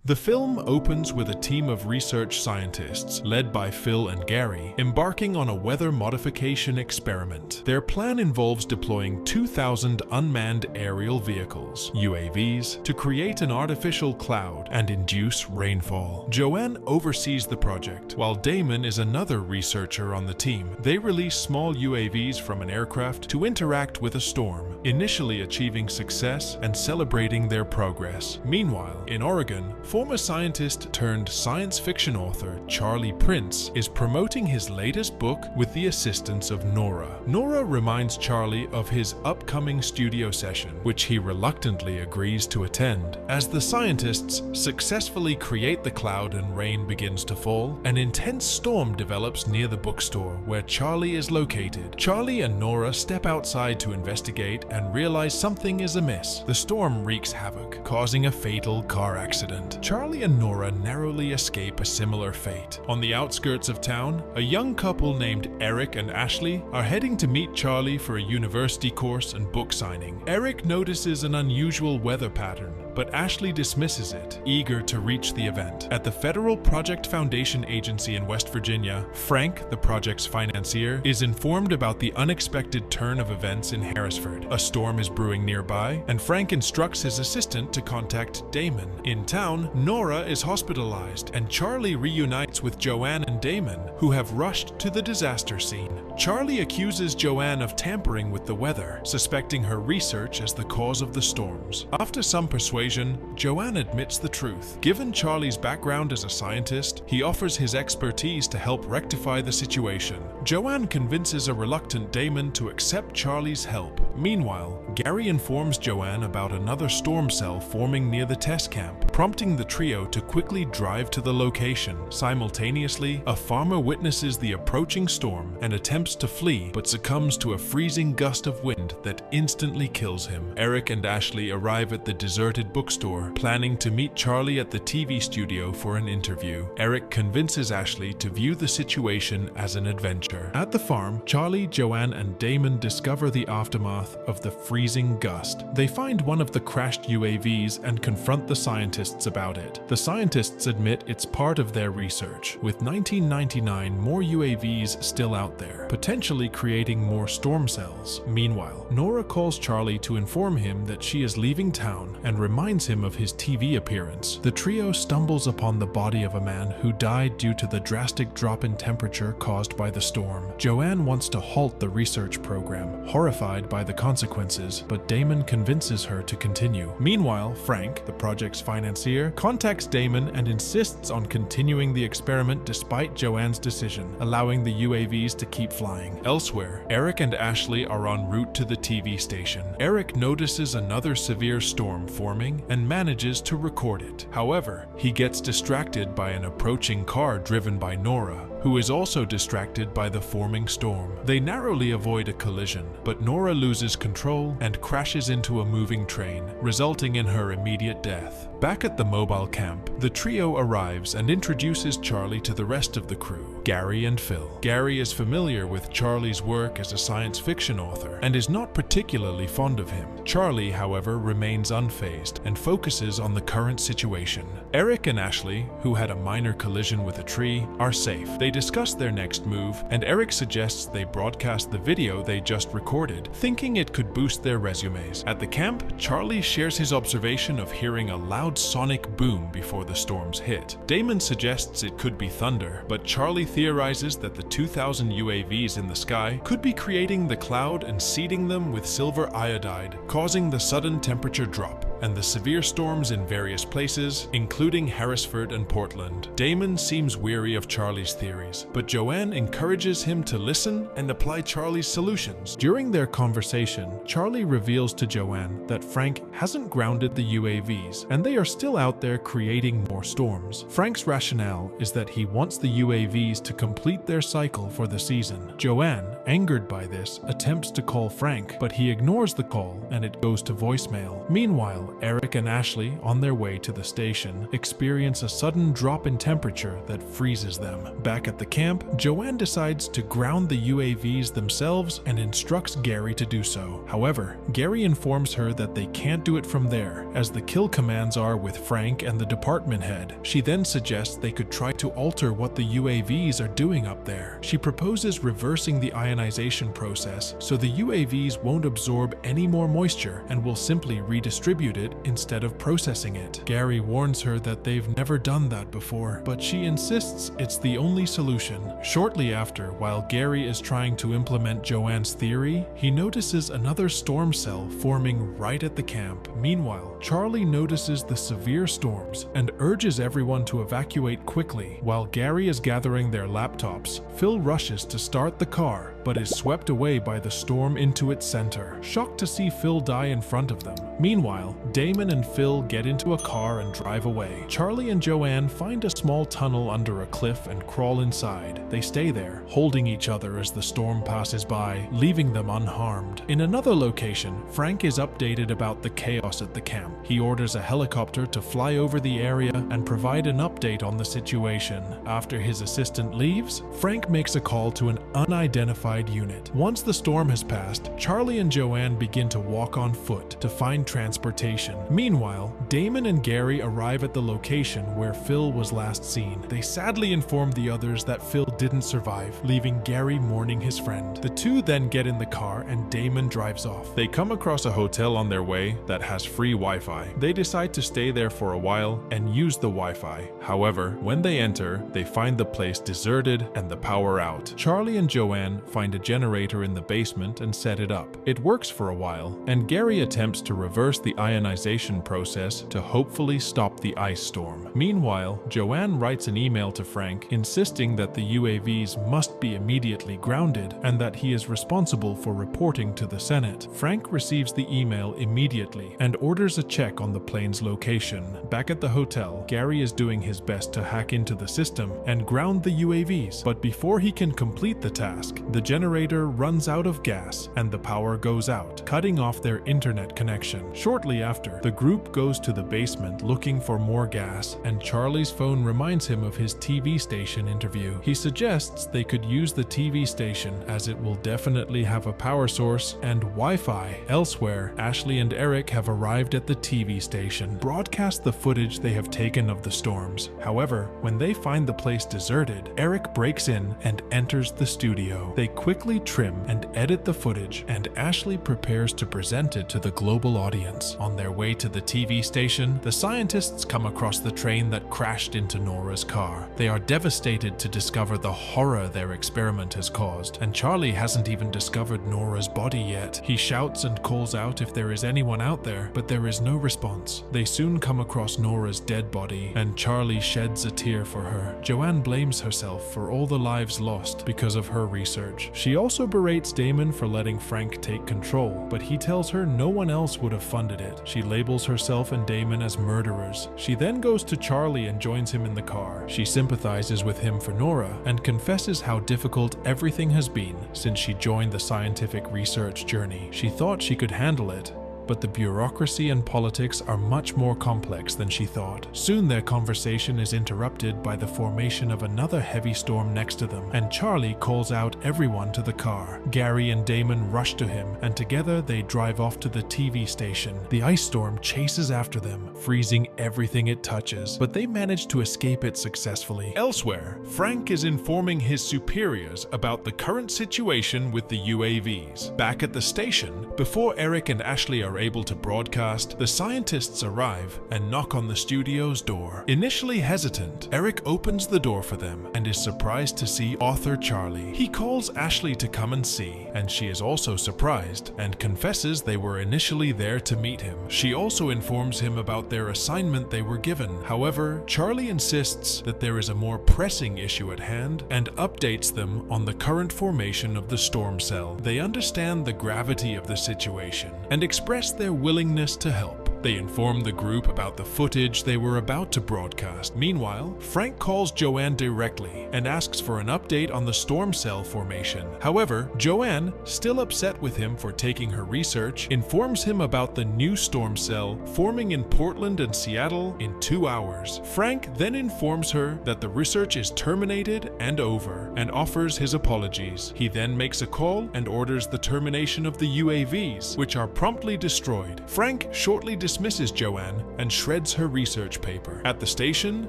The film opens with a team of research scientists, led by Phil and Gary, embarking on a weather modification experiment. Their plan involves deploying 2,000 unmanned aerial vehicles, UAVs, to create an artificial cloud and induce rainfall. Joanne oversees the project, while Damon is another researcher on the team. They release small UAVs from an aircraft to interact with a storm, initially achieving success and celebrating their progress. Meanwhile, in Oregon, former scientist turned science fiction author Charlie Prince is promoting his latest book with the assistance of Nora. Nora reminds Charlie of his upcoming studio session, which he reluctantly agrees to attend. As the scientists successfully create the cloud and rain begins to fall, an intense storm develops near the bookstore where Charlie is located. Charlie and Nora step outside to investigate and realize something is amiss. The storm wreaks havoc, causing a fatal car accident. Charlie and Nora narrowly escape a similar fate. On the outskirts of town, a young couple named Eric and Ashley are heading to meet Charlie for a university course and book signing. Eric notices an unusual weather pattern, but Ashley dismisses it, eager to reach the event. At the Federal Project Foundation Agency in West Virginia, Frank, the project's financier, is informed about the unexpected turn of events in Harrisford. A storm is brewing nearby, and Frank instructs his assistant to contact Damon. In town, Nora is hospitalized, and Charlie reunites with Joanne and Damon, who have rushed to the disaster scene. Charlie accuses Joanne of tampering with the weather, suspecting her research as the cause of the storms. After some persuasion, Joanne admits the truth. Given Charlie's background as a scientist, he offers his expertise to help rectify the situation. Joanne convinces a reluctant Damon to accept Charlie's help. Meanwhile, Gary informs Joanne about another storm cell forming near the test camp, prompting the trio to quickly drive to the location. Simultaneously, a farmer witnesses the approaching storm and attempts to flee, but succumbs to a freezing gust of wind that instantly kills him. Eric and Ashley arrive at the deserted bookstore, planning to meet Charlie at the TV studio for an interview. Eric convinces Ashley to view the situation as an adventure. At the farm, Charlie, Joanne, and Damon discover the aftermath of the freezing gust. They find one of the crashed UAVs and confront the scientists about it. The scientists admit it's part of their research, with 1999 more UAVs still out there, potentially creating more storm cells. Meanwhile, Nora calls Charlie to inform him that she is leaving town and reminds him of his TV appearance. The trio stumbles upon the body of a man who died due to the drastic drop in temperature caused by the storm. Joanne wants to halt the research program, horrified by the consequences, but Damon convinces her to continue. Meanwhile, Frank, the project's financier, contacts Damon and insists on continuing the experiment despite Joanne's decision, allowing the UAVs to keep flying. Elsewhere, Eric and Ashley are en route to the TV station. Eric notices another severe storm forming and manages to record it. However, he gets distracted by an approaching car driven by Nora, who is also distracted by the forming storm. They narrowly avoid a collision, but Nora loses control and crashes into a moving train, resulting in her immediate death. Back at the mobile camp, the trio arrives and introduces Charlie to the rest of the crew, Gary and Phil. Gary is familiar with Charlie's work as a science fiction author and is not particularly fond of him. Charlie, however, remains unfazed and focuses on the current situation. Eric and Ashley, who had a minor collision with a tree, are safe. They discuss their next move, and Eric suggests they broadcast the video they just recorded, thinking it could boost their resumes. At the camp, Charlie shares his observation of hearing a loud sonic boom before the storms hit. Damon suggests it could be thunder, but Charlie theorizes that the 2,000 UAVs in the sky could be creating the cloud and seeding them with silver iodide, causing the sudden temperature drop and the severe storms in various places, including Harrisford and Portland. Damon seems weary of Charlie's theories, but Joanne encourages him to listen and apply Charlie's solutions. During their conversation, Charlie reveals to Joanne that Frank hasn't grounded the UAVs, and they are still out there creating more storms. Frank's rationale is that he wants the UAVs to complete their cycle for the season. Joanne, angered by this, attempts to call Frank, but he ignores the call and it goes to voicemail. Meanwhile, Eric and Ashley, on their way to the station, experience a sudden drop in temperature that freezes them. Back at the camp, Joanne decides to ground the UAVs themselves and instructs Gary to do so. However, Gary informs her that they can't do it from there, as the kill commands are with Frank and the department head. She then suggests they could try to alter what the UAVs are doing up there. She proposes reversing the ionization process so the UAVs won't absorb any more moisture and will simply redistribute it instead of processing it. Gary warns her that they've never done that before, but she insists it's the only solution. Shortly after, while Gary is trying to implement Joanne's theory, he notices another storm cell forming right at the camp. Meanwhile, Charlie notices the severe storms and urges everyone to evacuate quickly. While Gary is gathering their laptops, Phil rushes to start the car, but is swept away by the storm into its center, shocked to see Phil die in front of them. Meanwhile, Damon and Phil get into a car and drive away. Charlie and Joanne find a small tunnel under a cliff and crawl inside. They stay there, holding each other as the storm passes by, leaving them unharmed. In another location, Frank is updated about the chaos at the camp. He orders a helicopter to fly over the area and provide an update on the situation. After his assistant leaves, Frank makes a call to an unidentified unit. Once the storm has passed, Charlie and Joanne begin to walk on foot to find transportation. Meanwhile, Damon and Gary arrive at the location where Phil was last seen. They sadly inform the others that Phil didn't survive, leaving Gary mourning his friend. The two then get in the car and Damon drives off. They come across a hotel on their way that has free Wi-Fi. They decide to stay there for a while and use the Wi-Fi. However, when they enter, they find the place deserted and the power out. Charlie and Joanne find a generator in the basement and set it up. It works for a while, and Gary attempts to reverse the ionization process to hopefully stop the ice storm. Meanwhile, Joanne writes an email to Frank insisting that the UAVs must be immediately grounded and that he is responsible for reporting to the Senate. Frank receives the email immediately and orders a check on the plane's location. Back at the hotel, Gary is doing his best to hack into the system and ground the UAVs, but before he can complete the task, the generator runs out of gas and the power goes out, cutting off their internet connection. Shortly after, the group goes to the basement looking for more gas, and Charlie's phone reminds him of his TV station interview. He suggests they could use the TV station as it will definitely have a power source and Wi-Fi. Elsewhere, Ashley and Eric have arrived at the TV station, broadcast the footage they have taken of the storms. However, when they find the place deserted, Eric breaks in and enters the studio. They quickly trim and edit the footage, and Ashley prepares to present it to the global audience. On their way to the TV station, the scientists come across the train that crashed into Nora's car. They are devastated to discover the horror their experiment has caused, and Charlie hasn't even discovered Nora's body yet. He shouts and calls out if there is anyone out there, but there is no response. They soon come across Nora's dead body, and Charlie sheds a tear for her. Joanne blames herself for all the lives lost because of her research. She also berates Damon for letting Frank take control, but he tells her no one else would have funded it. She labels herself and Damon as murderers. She then goes to Charlie and joins him in the car. She sympathizes with him for Nora and confesses how difficult everything has been since she joined the scientific research journey. She thought she could handle it, but the bureaucracy and politics are much more complex than she thought. Soon their conversation is interrupted by the formation of another heavy storm next to them, and Charlie calls out everyone to the car. Gary and Damon rush to him, and together they drive off to the TV station. The ice storm chases after them, freezing everything it touches, but they manage to escape it successfully. Elsewhere, Frank is informing his superiors about the current situation with the UAVs. Back at the station, before Eric and Ashley are able to broadcast, the scientists arrive and knock on the studio's door. Initially hesitant, Eric opens the door for them and is surprised to see author Charlie. He calls Ashley to come and see, and she is also surprised and confesses they were initially there to meet him. She also informs him about their assignment they were given. However, Charlie insists that there is a more pressing issue at hand and updates them on the current formation of the storm cell. They understand the gravity of the situation and express their willingness to help. They inform the group about the footage they were about to broadcast. Meanwhile, Frank calls Joanne directly and asks for an update on the storm cell formation. However, Joanne, still upset with him for taking her research, informs him about the new storm cell forming in Portland and Seattle in 2 hours. Frank then informs her that the research is terminated and over and offers his apologies. He then makes a call and orders the termination of the UAVs, which are promptly destroyed. Frank shortly dismisses Joanne and shreds her research paper. At the station,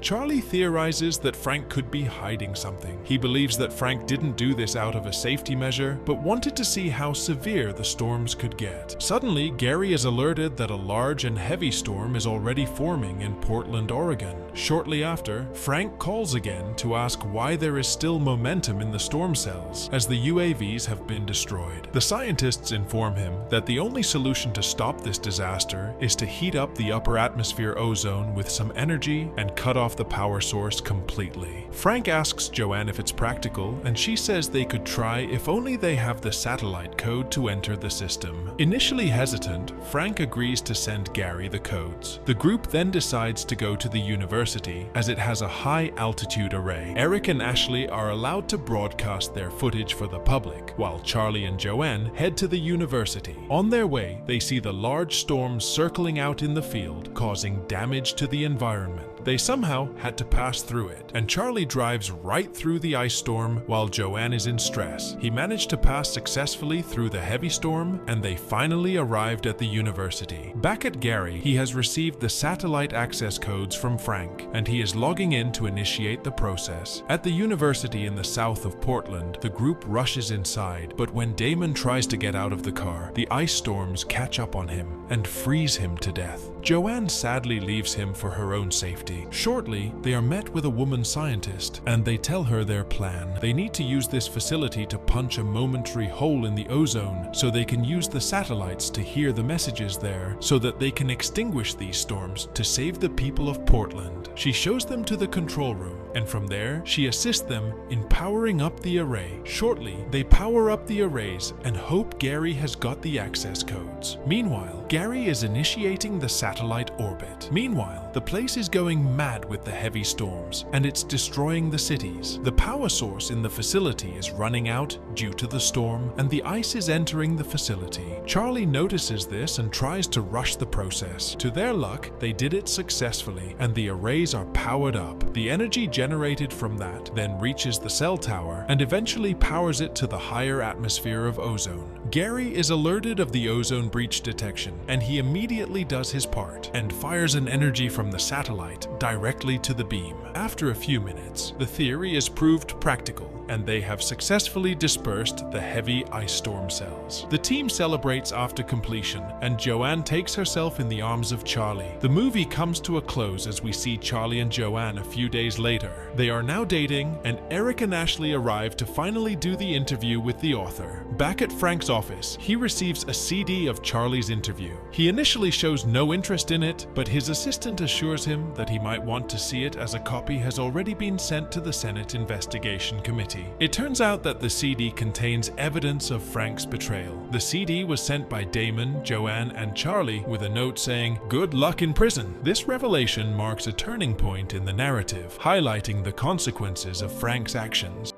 Charlie theorizes that Frank could be hiding something. He believes that Frank didn't do this out of a safety measure, but wanted to see how severe the storms could get. Suddenly, Gary is alerted that a large and heavy storm is already forming in Portland, Oregon. Shortly after, Frank calls again to ask why there is still momentum in the storm cells, as the UAVs have been destroyed. The scientists inform him that the only solution to stop this disaster is to heat up the upper atmosphere ozone with some energy and cut off the power source completely. Frank asks Joanne if it's practical, and she says they could try if only they have the satellite code to enter the system. Initially hesitant, Frank agrees to send Gary the codes. The group then decides to go to the university as it has a high-altitude array. Eric and Ashley are allowed to broadcast their footage for the public, while Charlie and Joanne head to the university. On their way, they see the large storm circling out in the field, causing damage to the environment. They somehow had to pass through it, and Charlie drives right through the ice storm while Joanne is in stress. He managed to pass successfully through the heavy storm, and they finally arrived at the university. Back at Gary, he has received the satellite access codes from Frank, and he is logging in to initiate the process. At the university in the south of Portland, the group rushes inside, but when Damon tries to get out of the car, the ice storms catch up on him and freeze him to death. Joanne sadly leaves him for her own safety. Shortly, they are met with a woman scientist, and they tell her their plan. They need to use this facility to punch a momentary hole in the ozone so they can use the satellites to hear the messages there so that they can extinguish these storms to save the people of Portland. She shows them to the control room, and from there, she assists them in powering up the array. Shortly, they power up the arrays and hope Gary has got the access codes. Meanwhile, Gary is initiating the satellite orbit. Meanwhile, the place is going mad with the heavy storms, and it's destroying the cities. The power source in the facility is running out due to the storm, and the ice is entering the facility. Charlie notices this and tries to rush the process. To their luck, they did it successfully, and the arrays are powered up. The energy generated from that then reaches the cell tower and eventually powers it to the higher atmosphere of ozone. Gary is alerted of the ozone breach detection, and he immediately does his part and fires an energy from the satellite directly to the beam. After a few minutes, the theory is proved practical, and they have successfully dispersed the heavy ice storm cells. The team celebrates after completion, and Joanne takes herself in the arms of Charlie. The movie comes to a close as we see Charlie and Joanne a few days later. They are now dating, and Eric and Ashley arrive to finally do the interview with the author. Back at Frank's office, he receives a CD of Charlie's interview. He initially shows no interest in it, but his assistant assures him that he might want to see it as a copy has already been sent to the Senate Investigation Committee. It turns out that the CD contains evidence of Frank's betrayal. The CD was sent by Damon, Joanne, and Charlie with a note saying, "Good luck in prison." This revelation marks a turning point in the narrative, highlighting the consequences of Frank's actions.